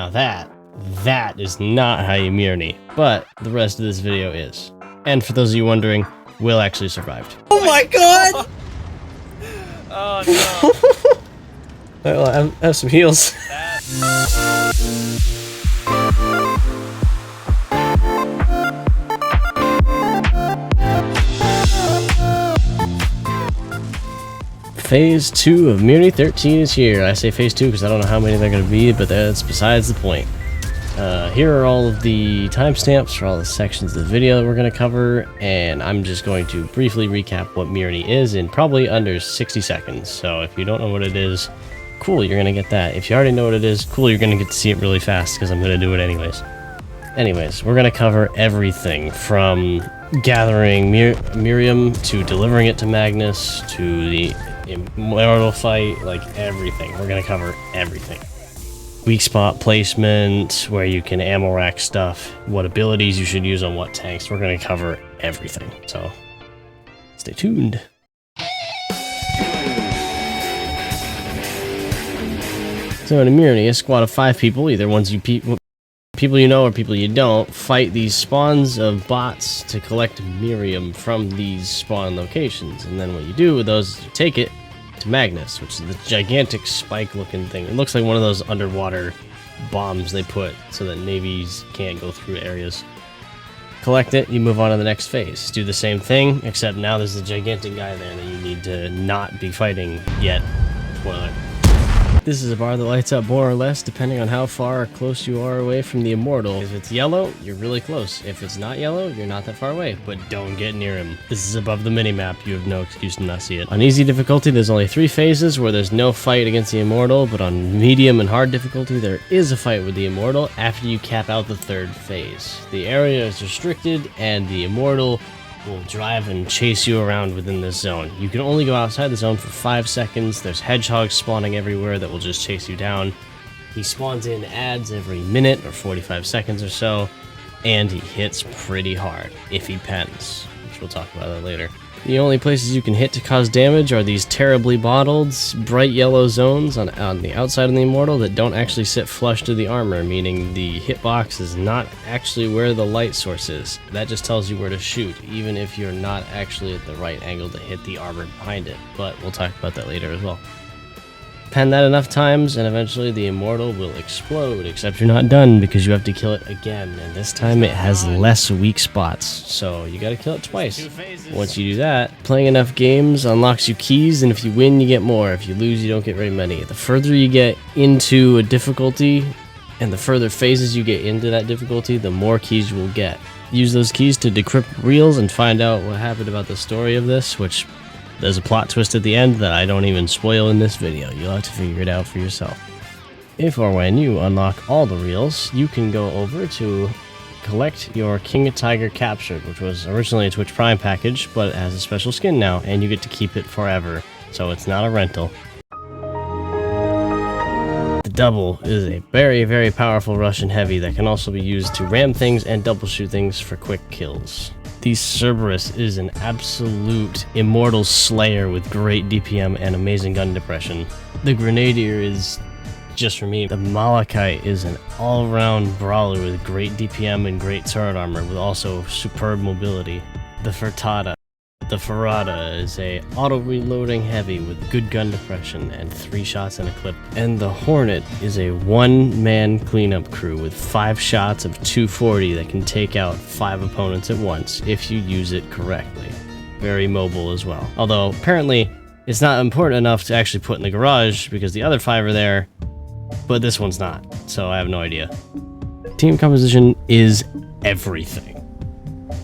Now that is not how you Mirny, but the rest of this video is. And for those of you wondering, Will actually survived. Oh my god! Oh no. Well, I have some heals. Phase 2 of Mirny-13 is here. I say phase 2 because I don't know how many they're going to be, but that's besides the point. Here are all of the timestamps for all the sections of the video that we're going to cover, and I'm just going to briefly recap what Mirny is in probably under 60 seconds. So if you don't know what it is, cool, you're going to get that. If you already know what it is, cool, you're going to get to see it really fast because I'm going to do it anyways. Anyways, we're going to cover everything from gathering Miriam to delivering it to Magnus to the immortal fight, like everything. We're going to cover everything. Weak spot placement, where you can ammo rack stuff, what abilities you should use on what tanks. We're going to cover everything. So stay tuned. So in a Mirny, a squad of 5 people, either ones people you know or people you don't, fight these spawns of bots to collect Miriam from these spawn locations. And then what you do with those is you take it to Magnus, which is the gigantic spike-looking thing. It looks like one of those underwater bombs they put so that navies can't go through areas. Collect it, you move on to the next phase. Do the same thing, except now there's a gigantic guy there that you need to not be fighting yet. Spoiler. This is a bar that lights up more or less depending on how far or close you are away from the immortal. If it's yellow, you're really close. If it's not yellow, you're not that far away, but don't get near him. This is above the minimap, you have no excuse to not see it. On easy difficulty, there's only 3 phases where there's no fight against the immortal, but on medium and hard difficulty, there is a fight with the immortal after you cap out the 3rd phase. The area is restricted, and the immortal will drive and chase you around within this zone. You can only go outside the zone for 5 seconds. There's hedgehogs spawning everywhere that will just chase you down. He spawns in adds every minute or 45 seconds or so, and he hits pretty hard if he pens, which we'll talk about that later. The only places you can hit to cause damage are these terribly bottled, bright yellow zones on the outside of the immortal that don't actually sit flush to the armor, meaning the hitbox is not actually where the light source is. That just tells you where to shoot, even if you're not actually at the right angle to hit the armor behind it, but we'll talk about that later as well. Pen that enough times, and eventually the immortal will explode, except you're not done because you have to kill it again, and this time it has less weak spots, so you gotta kill it twice. Once you do that, playing enough games unlocks you keys, and if you win, you get more. If you lose, you don't get very many. The further you get into a difficulty, and the further phases you get into that difficulty, the more keys you will get. Use those keys to decrypt reels and find out what happened about the story of this, which there's a plot twist at the end that I don't even spoil in this video. You'll have to figure it out for yourself. If or when you unlock all the reels, you can go over to collect your King of Tiger Captured, which was originally a Twitch Prime package, but it has a special skin now, and you get to keep it forever, so it's not a rental. The double is a very, very powerful Russian heavy that can also be used to ram things and double shoot things for quick kills. The Cerberus is an absolute immortal slayer with great DPM and amazing gun depression. The Grenadier is just for me. The Malachite is an all-around brawler with great DPM and great turret armor with also superb mobility. The Fertata. The Ferrata is a auto-reloading heavy with good gun depression and 3 shots in a clip. And the Hornet is a one-man cleanup crew with 5 shots of 240 that can take out 5 opponents at once if you use it correctly. Very mobile as well. Although apparently it's not important enough to actually put in the garage because the other 5 are there, but this one's not, so I have no idea. Team composition is everything.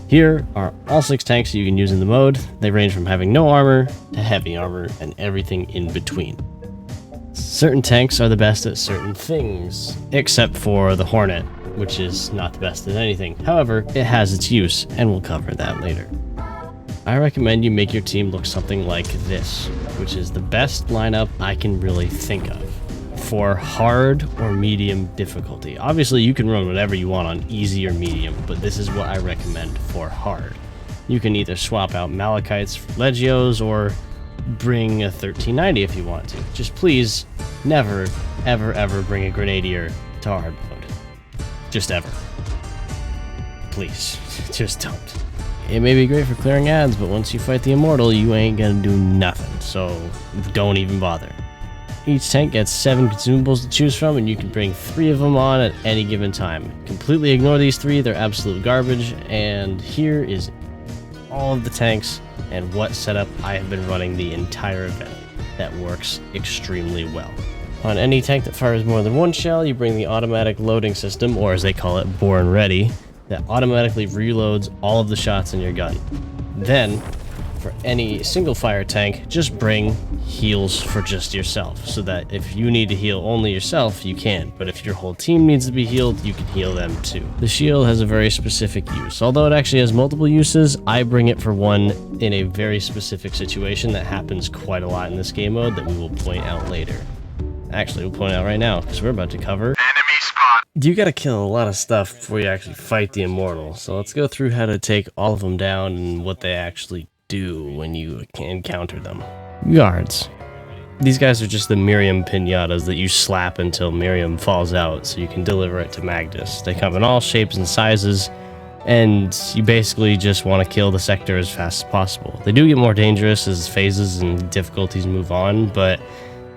Here are all 6 tanks you can use in the mode. They range from having no armor to heavy armor and everything in between. Certain tanks are the best at certain things, except for the Hornet, which is not the best at anything. However, it has its use, and we'll cover that later. I recommend you make your team look something like this, which is the best lineup I can really think of for hard or medium difficulty. Obviously, you can run whatever you want on easy or medium, but this is what I recommend for hard. You can either swap out Malachites for Legios or bring a 1390 if you want to. Just please never, ever, ever bring a Grenadier to hard mode. Just ever. Please, just don't. It may be great for clearing ads, but once you fight the Immortal, you ain't gonna do nothing, so don't even bother. Each tank gets 7 consumables to choose from, and you can bring 3 of them on at any given time. Completely ignore these 3, they're absolute garbage, and here is all of the tanks and what setup I have been running the entire event that works extremely well. On any tank that fires more than 1 shell, you bring the automatic loading system, or as they call it, Born Ready, that automatically reloads all of the shots in your gun. Then, for any single fire tank, just bring heals for just yourself, so that if you need to heal only yourself, you can, but if your whole team needs to be healed, you can heal them too. The shield has a very specific use. Although it actually has multiple uses, I bring it for one in a very specific situation that happens quite a lot in this game mode that we will point out later. Actually, we'll point out right now, because we're about to cover enemy spot. You gotta kill a lot of stuff before you actually fight the Immortal, so let's go through how to take all of them down and what they actually do when you encounter them. Guards. These guys are just the Miriam pinatas that you slap until Miriam falls out so you can deliver it to Magnus. They come in all shapes and sizes, and you basically just want to kill the sector as fast as possible. They do get more dangerous as phases and difficulties move on, but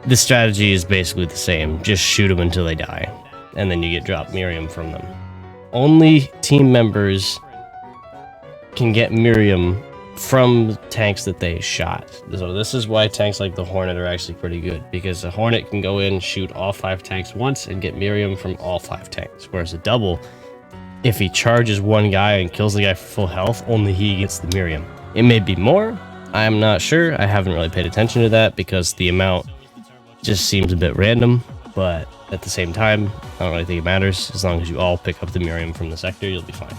the strategy is basically the same. Just shoot them until they die, and then you get dropped Miriam from them. Only team members can get Miriam from tanks that they shot. So this is why tanks like the Hornet are actually pretty good, because the Hornet can go in, shoot all 5 tanks once, and get Miriam from all 5 tanks. Whereas a double, if he charges one guy and kills the guy for full health, only he gets the Miriam. It may be more, I'm not sure. I haven't really paid attention to that because the amount just seems a bit random, but at the same time, I don't really think it matters. As long as you all pick up the Miriam from the sector, you'll be fine.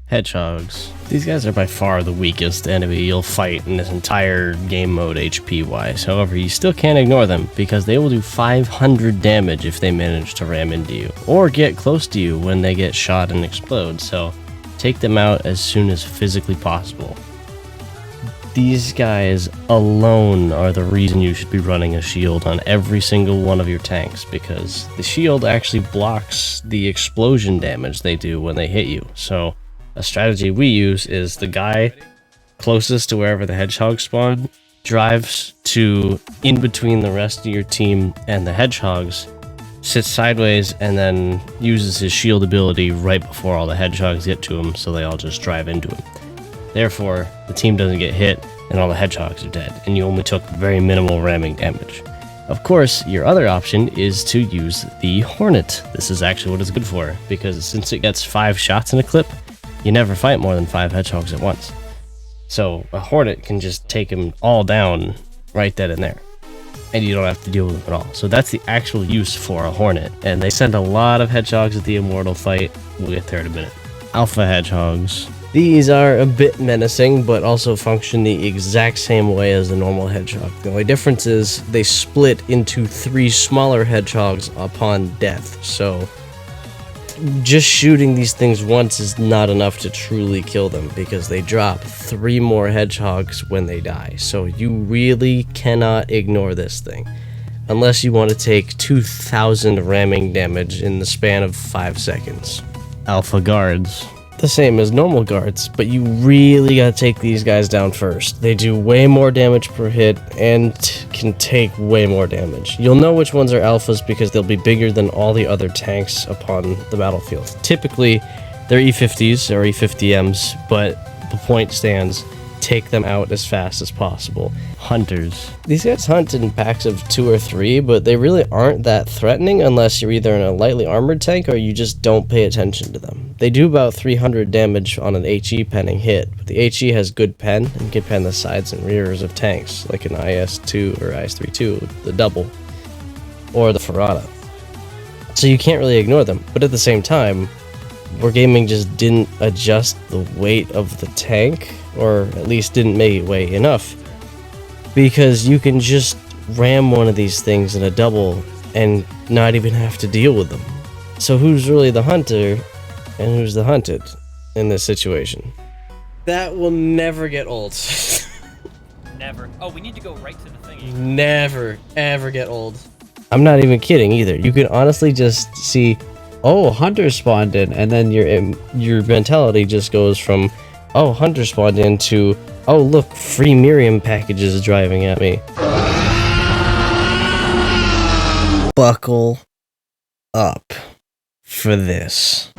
Hedgehogs. These guys are by far the weakest enemy you'll fight in this entire game mode HP wise. However, you still can't ignore them because they will do 500 damage if they manage to ram into you, or get close to you when they get shot and explode, so take them out as soon as physically possible. These guys alone are the reason you should be running a shield on every single one of your tanks, because the shield actually blocks the explosion damage they do when they hit you. So a strategy we use is the guy closest to wherever the hedgehog spawn drives to in between the rest of your team and the hedgehogs, sits sideways, and then uses his shield ability right before all the hedgehogs get to him, so they all just drive into him. Therefore, the team doesn't get hit, and all the hedgehogs are dead, and you only took very minimal ramming damage. Of course, your other option is to use the Hornet. This is actually what it's good for, because since it gets 5 shots in a clip, you never fight more than 5 hedgehogs at once. So a Hornet can just take them all down right then and there, and you don't have to deal with them at all. So that's the actual use for a Hornet, and they send a lot of hedgehogs at the Immortal fight. We'll get there in a minute. Alpha hedgehogs. These are a bit menacing, but also function the exact same way as the normal hedgehog. The only difference is they split into 3 smaller hedgehogs upon death, so just shooting these things once is not enough to truly kill them, because they drop 3 more hedgehogs when they die. So you really cannot ignore this thing, unless you want to take 2,000 ramming damage in the span of 5 seconds. Alpha guards. The same as normal guards, but you really gotta take these guys down first. They do way more damage per hit and can take way more damage. You'll know which ones are alphas because they'll be bigger than all the other tanks upon the battlefield. Typically, they're E50s or E50Ms, but the point stands, take them out as fast as possible. Hunters. These guys hunt in packs of 2 or 3, but they really aren't that threatening unless you're either in a lightly armored tank or you just don't pay attention to them. They do about 300 damage on an HE penning hit, but the HE has good pen and can pen the sides and rears of tanks, like an IS-2 or IS-32, the double, or the Ferrata. So you can't really ignore them, but at the same time, Wargaming just didn't adjust the weight of the tank, or at least didn't make it weigh enough, because you can just ram one of these things in a double and not even have to deal with them. So who's really the hunter and who's the hunted in this situation? That will never get old. Never. Oh, we need to go right to the thingy. Never, ever get old. I'm not even kidding either. You can honestly just see oh, hunter spawned in, and then your mentality just goes from, oh, hunter spawned in to, oh, look, free Miriam packages driving at me. Buckle up for this.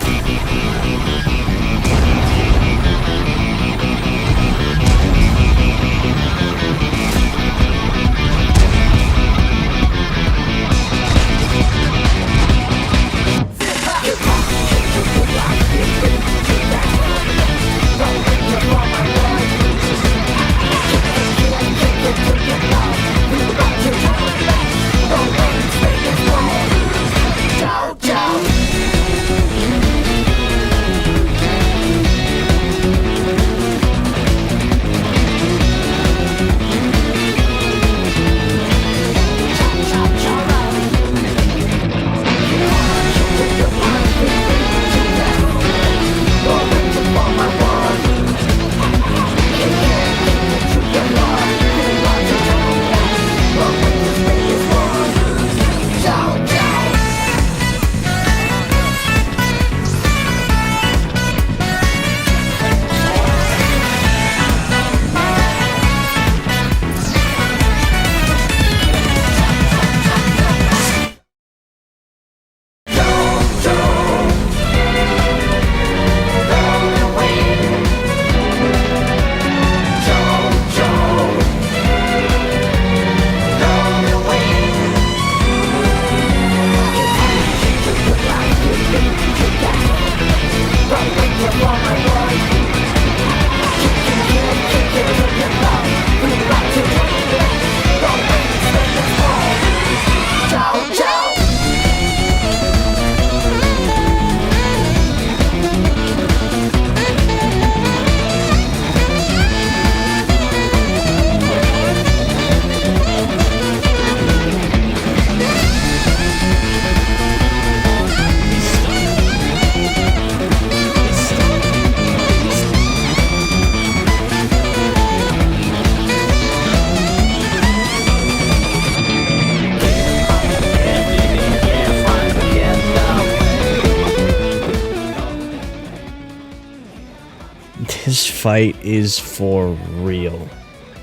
This fight is for real.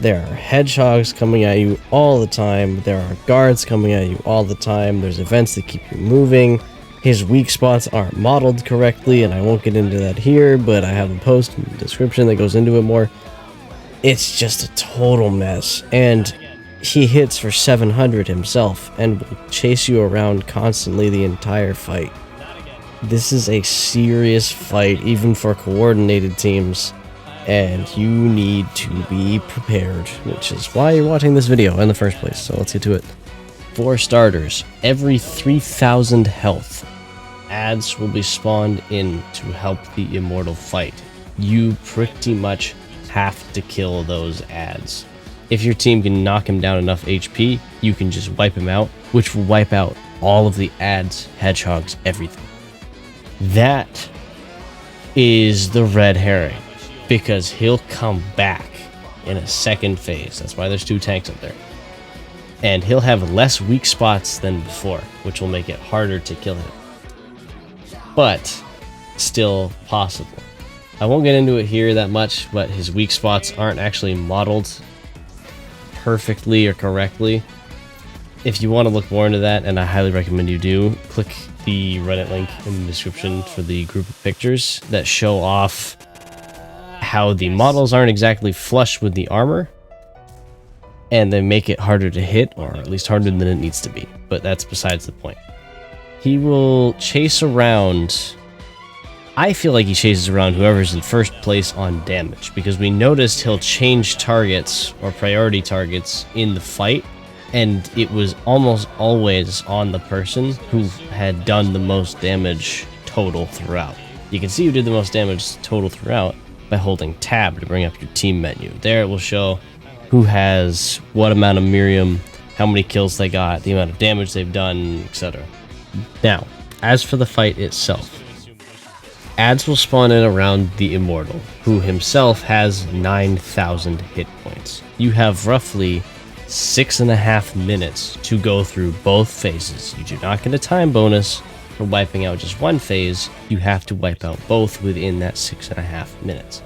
There are hedgehogs coming at you all the time. There are guards coming at you all the time. There's events that keep you moving. His weak spots aren't modeled correctly, and I won't get into that here, but I have a post in the description that goes into it more. It's just a total mess, and he hits for 700 himself and will chase you around constantly the entire fight. This is a serious fight, even for coordinated teams, and you need to be prepared, which is why you're watching this video in the first place, so let's get to it. For starters, every 3,000 health, adds will be spawned in to help the immortal fight. You pretty much have to kill those adds. If your team can knock him down enough HP, you can just wipe him out, which will wipe out all of the adds, hedgehogs, everything. That is the red herring, because he'll come back in a second phase. That's why there's 2 tanks up there. And he'll have less weak spots than before, which will make it harder to kill him. But still possible. I won't get into it here that much, but his weak spots aren't actually modeled perfectly or correctly. If you want to look more into that, and I highly recommend you do, click the Reddit link in the description for the group of pictures that show off how the models aren't exactly flush with the armor, and they make it harder to hit, or at least harder than it needs to be, but that's besides the point. He will chase around. I feel like he chases around whoever's in first place on damage, because we noticed he'll change targets or priority targets in the fight, and it was almost always on the person who had done the most damage total throughout. You can see who did the most damage total throughout by holding tab to bring up your team menu. There it will show who has what amount of Miriam, how many kills they got, the amount of damage they've done, etc. Now, as for the fight itself, adds will spawn in around the Immortal, who himself has 9,000 hit points. You have roughly 6.5 minutes to go through both phases. You do not get a time bonus, for wiping out just one phase, you have to wipe out both within that 6.5 minutes.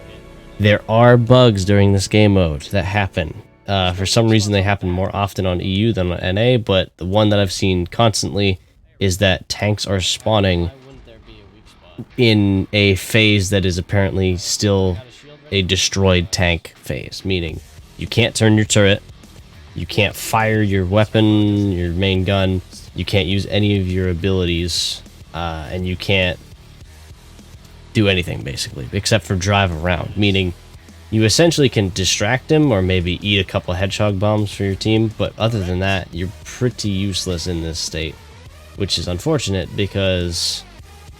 There are bugs during this game mode that happen. For some reason, they happen more often on EU than on NA, but the one that I've seen constantly is that tanks are spawning in a phase that is apparently still a destroyed tank phase, meaning you can't turn your turret, you can't fire your weapon, your main gun, you can't use any of your abilities, and you can't do anything basically except for drive around, meaning you essentially can distract him or maybe eat a couple hedgehog bombs for your team, but other than that, you're pretty useless in this state, which is unfortunate because,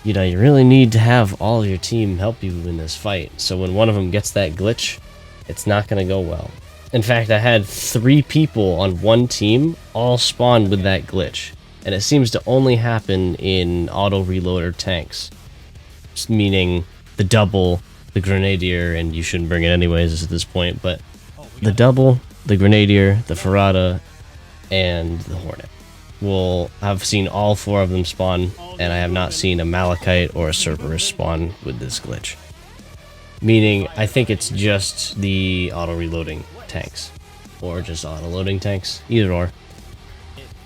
you know, you really need to have all your team help you in this fight. So when one of them gets that glitch, it's not going to go well. In fact, I had 3 people on one team all spawn with that glitch, and it seems to only happen in auto reloader tanks, meaning the double, the grenadier, and you shouldn't bring it anyways at this point, but the double, the grenadier, the Ferrata, and the Hornet. Well, I've seen all 4 of them spawn, and I have not seen a Malachite or a Cerberus spawn with this glitch. Meaning, I think it's just the auto-reloading tanks, or just auto-loading tanks, either or.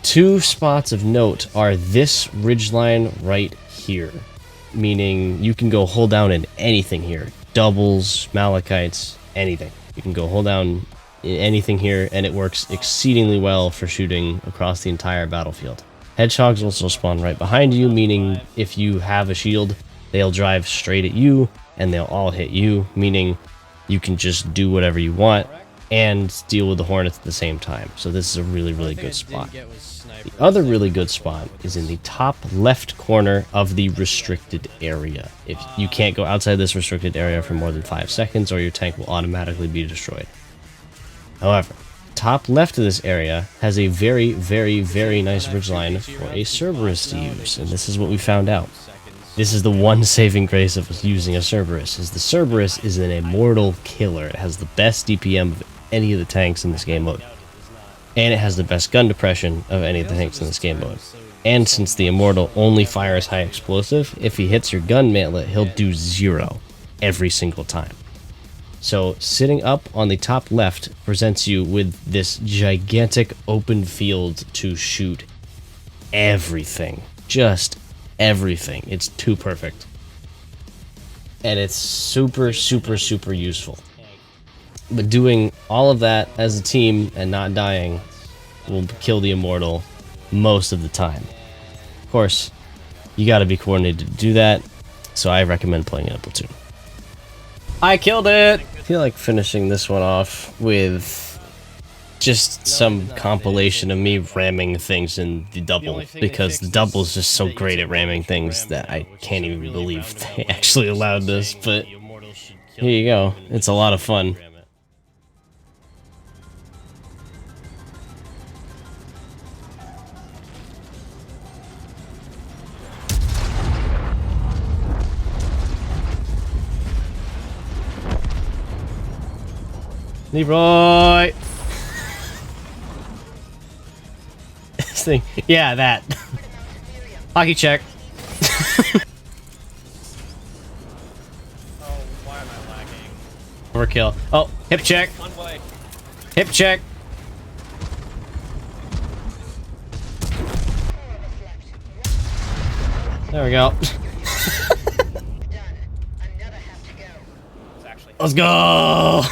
2 spots of note are this ridgeline right here, meaning you can go hold down in anything here. Doubles, Malachites, anything. You can go hold down anything here, and it works exceedingly well for shooting across the entire battlefield. Hedgehogs also spawn right behind you, meaning if you have a shield, they'll drive straight at you, and they'll all hit you, meaning you can just do whatever you want and deal with the Hornets at the same time. So this is a really, really good spot. The other really good spot is in the top left corner of the restricted area. If you can't go outside this restricted area for more than 5 seconds, or your tank will automatically be destroyed. However, top left of this area has a very, very, very nice ridgeline for a Cerberus to use, and this is what we found out. This is the one saving grace of using a Cerberus, is the Cerberus is an immortal killer. It has the best DPM of any of the tanks in this game mode, and it has the best gun depression of any of the tanks in this game mode. And since the immortal only fires high explosive, if he hits your gun mantlet, he'll do 0 every single time. So sitting up on the top left presents you with this gigantic open field to shoot everything. Just everything. It's too perfect. And it's super, super, super useful. But doing all of that as a team and not dying will kill the immortal most of the time. Of course, you gotta be coordinated to do that, so I recommend playing in a platoon. I killed it! I feel like finishing this one off with just some compilation of me ramming things in the double, because the double is just so great at ramming things that I can't even believe they actually allowed this, but here you go. It's a lot of fun. Leroy! This thing. Yeah, that. Hockey check. Oh, why am I lagging? Overkill. Oh, hip check. One way. Hip check. There we go. Let's go!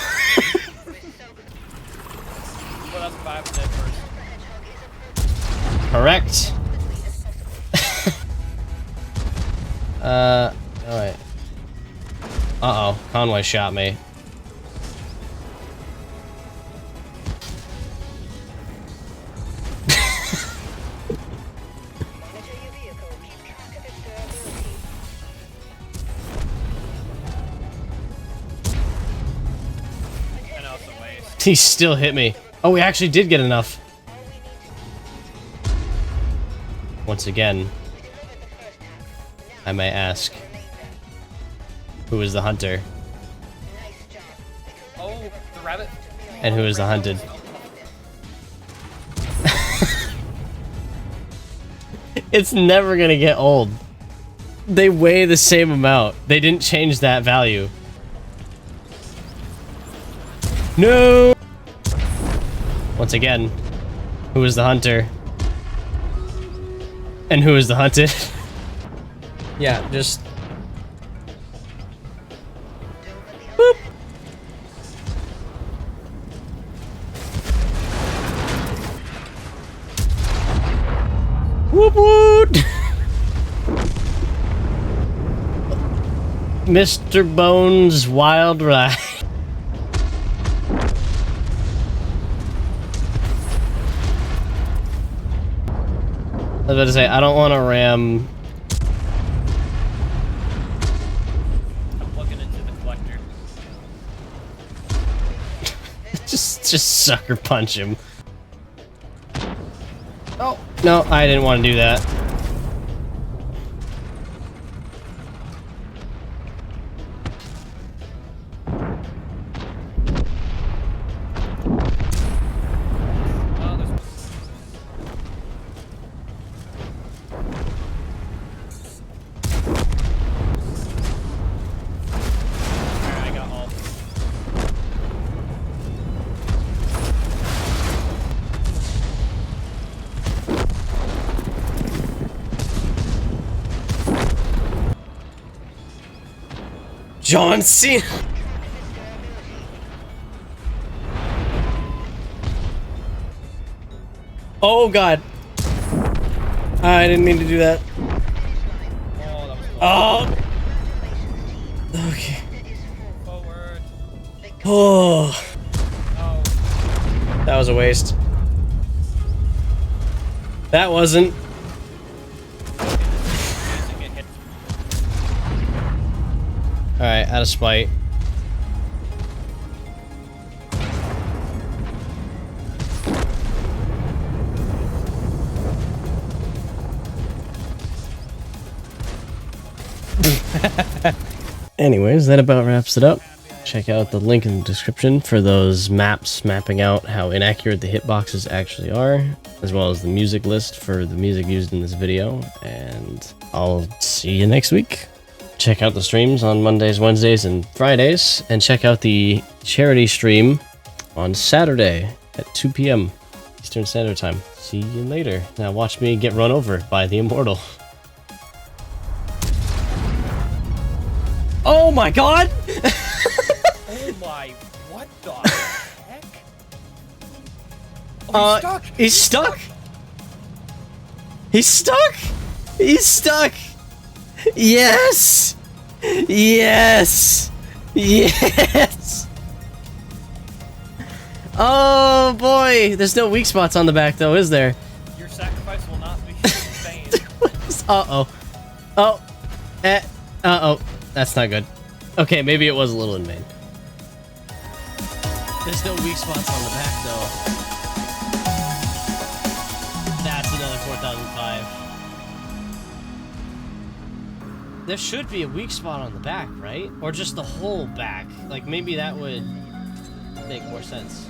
Correct. Alright. Uh-oh, Conway shot me. He still hit me. Oh, we actually did get enough. Once again, I may ask, who is the hunter? Oh, the rabbit. And who is the hunted? It's never gonna get old. They weigh the same amount. They didn't change that value. No! Once again, who is the hunter? And who is the hunted? Yeah, just... Boop! Whoop whoop! Mr. Bones' Wild Ride. I was about to say, I don't want to ram. I'm plugging into the collector. just sucker punch him. Oh, no, I didn't want to do that. John Cena. Oh god. I didn't mean to do that. Oh. Okay. Forward. Oh. Oh. That was a waste. That wasn't. Alright, out of spite. Anyways, that about wraps it up. Check out the link in the description for those maps mapping out how inaccurate the hitboxes actually are, as well as the music list for the music used in this video, and I'll see you next week. Check out the streams on Mondays, Wednesdays, and Fridays, and check out the charity stream on Saturday at 2 p.m. Eastern Standard Time. See you later. Now watch me get run over by the Immortal. Oh my god! Oh my, what the heck? Oh, he's stuck! He's stuck! He's stuck! He's stuck! Yes! Yes! Yes! Oh boy! There's no weak spots on the back though, is there? Your sacrifice will not be in vain. Uh-oh. Oh. Uh-oh. That's not good. Okay, maybe it was a little in vain. There's no weak spots on the back though. That's another 4005. There should be a weak spot on the back, right? Or just the whole back. Like, maybe that would make more sense.